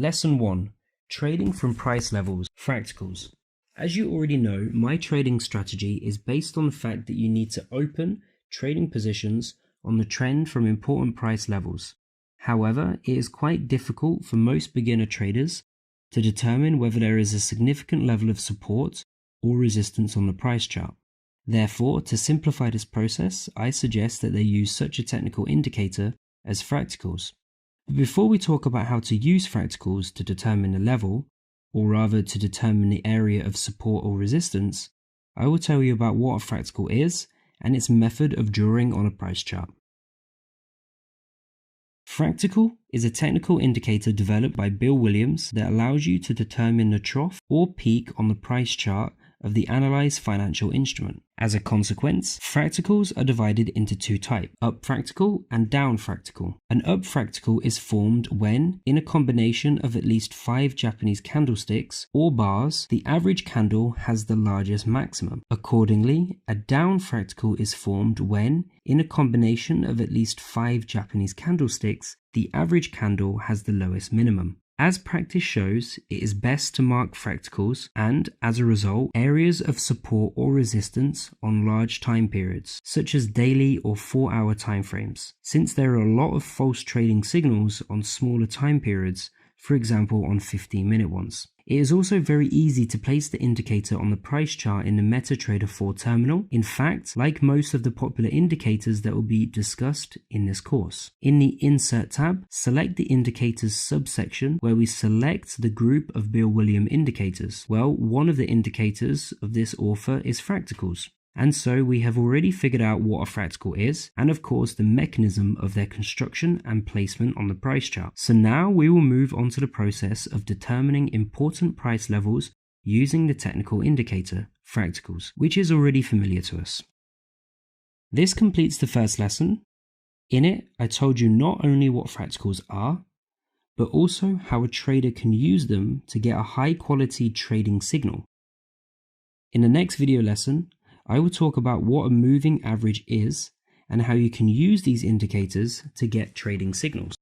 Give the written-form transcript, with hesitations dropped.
Lesson 1. Trading from price levels, fractals. As you already know, my trading strategy is based on the fact that you need to open trading positions on the trend from important price levels. However, it is quite difficult for most beginner traders to determine whether there is a significant level of support or resistance on the price chart. Therefore, to simplify this process, I suggest that they use such a technical indicator as fractals. But before we talk about how to use fractals to determine the level, or rather to determine the area of support or resistance, I will tell you about what a fractal is and its method of drawing on a price chart. Fractal is a technical indicator developed by Bill Williams that allows you to determine the trough or peak on the price chart of the analyzed financial instrument. As a consequence, fractals are divided into two types, up fractal and down fractal. An up fractal is formed when, in a combination of at least 5 Japanese candlesticks or bars, the average candle has the largest maximum. Accordingly, a down fractal is formed when, in a combination of at least 5 Japanese candlesticks, the average candle has the lowest minimum. As practice shows, it is best to mark fractals and, as a result, areas of support or resistance on large time periods, such as daily or 4-hour timeframes, since there are a lot of false trading signals on smaller time periods, for example on 15-minute ones. It is also very easy to place the indicator on the price chart in the MetaTrader 4 terminal. In fact, like most of the popular indicators that will be discussed in this course. In the Insert tab, select the Indicators subsection where we select the group of Bill Williams indicators. Well, one of the indicators of this author is fractals. And so we have already figured out what a fractal is, and of course the mechanism of their construction and placement on the price chart. So now we will move on to the process of determining important price levels using the technical indicator, fractals, which is already familiar to us. This completes the first lesson. In it, I told you not only what fractals are, but also how a trader can use them to get a high quality trading signal. In the next video lesson, I will talk about what a moving average is and how you can use these indicators to get trading signals.